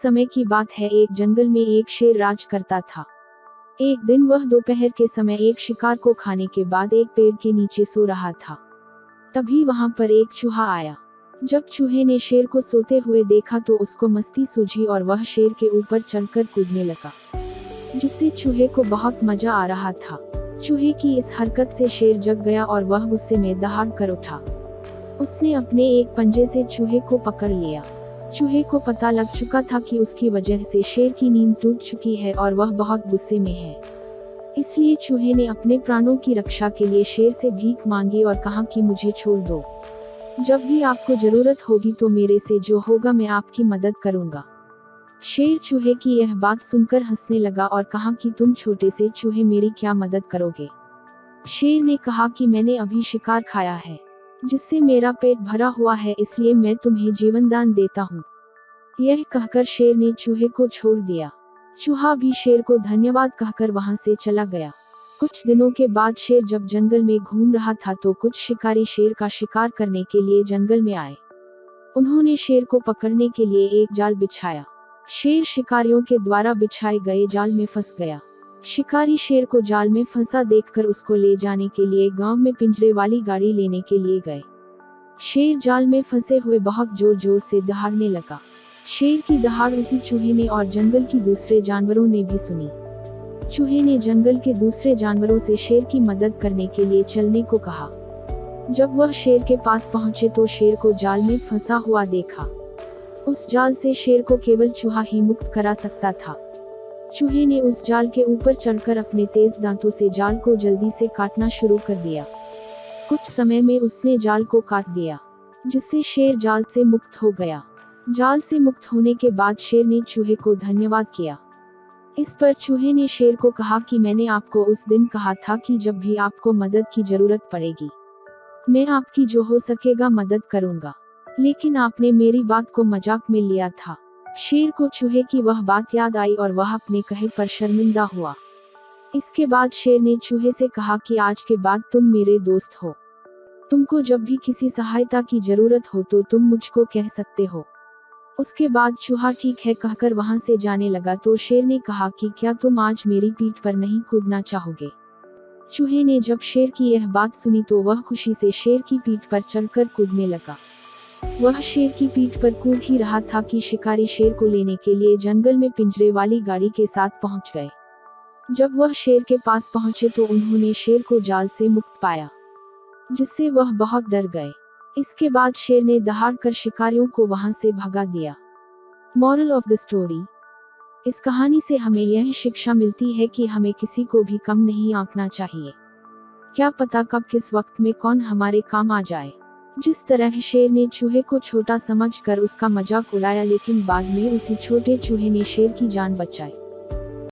समय की बात है, एक जंगल में एक शेर राज करता था। एक दिन वह दोपहर के समय एक शिकार को खाने के बाद एक पेड़ के नीचे सो रहा था। तभी वहां पर एक चूहा आया। जब चूहे ने शेर को सोते हुए देखा तो उसको मस्ती सूझी और वह शेर के ऊपर चढ़कर कूदने लगा, जिससे चूहे को बहुत मजा आ रहा था। चूहे की इस हरकत से शेर जग गया और वह गुस्से में दहाड़ कर उठा। उसने अपने एक पंजे से चूहे को पकड़ लिया। चूहे को पता लग चुका था कि उसकी वजह से शेर की नींद टूट चुकी है और वह बहुत गुस्से में है। इसलिए चूहे ने अपने प्राणों की रक्षा के लिए शेर से भीख मांगी और कहा कि मुझे छोड़ दो। जब भी आपको जरूरत होगी तो मेरे से जो होगा मैं आपकी मदद करूंगा। शेर चूहे की यह बात सुनकर हंसने लगा और कहा कि तुम छोटे से चूहे मेरी क्या मदद करोगे। शेर ने कहा कि मैंने अभी शिकार खाया है, जिससे मेरा पेट भरा हुआ है, इसलिए मैं तुम्हें जीवन दान देता हूँ। यह कहकर शेर ने चूहे को छोड़ दिया। चूहा भी शेर को धन्यवाद कहकर वहां से चला गया। कुछ दिनों के बाद शेर जब जंगल में घूम रहा था तो कुछ शिकारी शेर का शिकार करने के लिए जंगल में आए। उन्होंने शेर को पकड़ने के लिए एक जाल बिछाया। शेर शिकारियों के द्वारा बिछाए गए जाल में फंस गया। शिकारी शेर को जाल में फंसा देखकर उसको ले जाने के लिए गांव में पिंजरे वाली गाड़ी लेने के लिए गए। शेर जाल में फंसे हुए बहुत जोर जोर से दहाड़ने लगा। शेर की दहाड़ उसी चूहे ने और जंगल की दूसरे जानवरों ने भी सुनी। चूहे ने जंगल के दूसरे जानवरों से शेर की मदद करने के लिए चलने को कहा। जब वह शेर के पास पहुंचे तो शेर को जाल में फंसा हुआ देखा। उस जाल से शेर को केवल चूहा ही मुक्त करा सकता था। चूहे ने उस जाल के ऊपर चढ़कर अपने तेज दांतों से जाल को जल्दी से काटना शुरू कर दिया। कुछ समय में उसने जाल को काट दिया, जिससे शेर जाल से मुक्त हो गया। जाल से मुक्त होने के बाद शेर ने चूहे को धन्यवाद किया। इस पर चूहे ने शेर को कहा कि मैंने आपको उस दिन कहा था कि जब भी आपको मदद की जरूरत पड़ेगी मैं आपकी जो हो सकेगा मदद करूंगा, लेकिन आपने मेरी बात को मजाक में लिया था। शेर को चूहे की वह बात याद आई और वह अपने कहे पर शर्मिंदा हुआ। इसके बाद शेर ने चूहे से कहा कि आज के बाद तुम मेरे दोस्त हो। तुमको जब भी किसी सहायता की जरूरत हो तो तुम मुझको कह सकते हो। उसके बाद चूहा ठीक है कहकर वहां से जाने लगा तो शेर ने कहा कि क्या तुम आज मेरी पीठ पर नहीं कूदना चाहोगे। चूहे ने जब शेर की यह बात सुनी तो वह खुशी से शेर की पीठ पर चढ़कर कूदने लगा। वह शेर की पीठ पर कूद ही रहा था कि शिकारी शेर को लेने के लिए जंगल में पिंजरे वाली गाड़ी के साथ पहुंच गए। जब वह शेर के पास पहुंचे तो उन्होंने शेर को जाल से मुक्त पाया, जिससे वह बहुत डर गए। इसके बाद शेर ने दहाड़ कर शिकारियों को वहां से भगा दिया। मॉरल ऑफ द स्टोरी, इस कहानी से हमें यह शिक्षा मिलती है कि हमें किसी को भी कम नहीं आंकना चाहिए। क्या पता कब किस वक्त में कौन हमारे काम आ जाए। जिस तरह शेर ने चूहे को छोटा समझकर उसका मजाक उड़ाया, लेकिन बाद में उसी छोटे चूहे ने शेर की जान बचाई।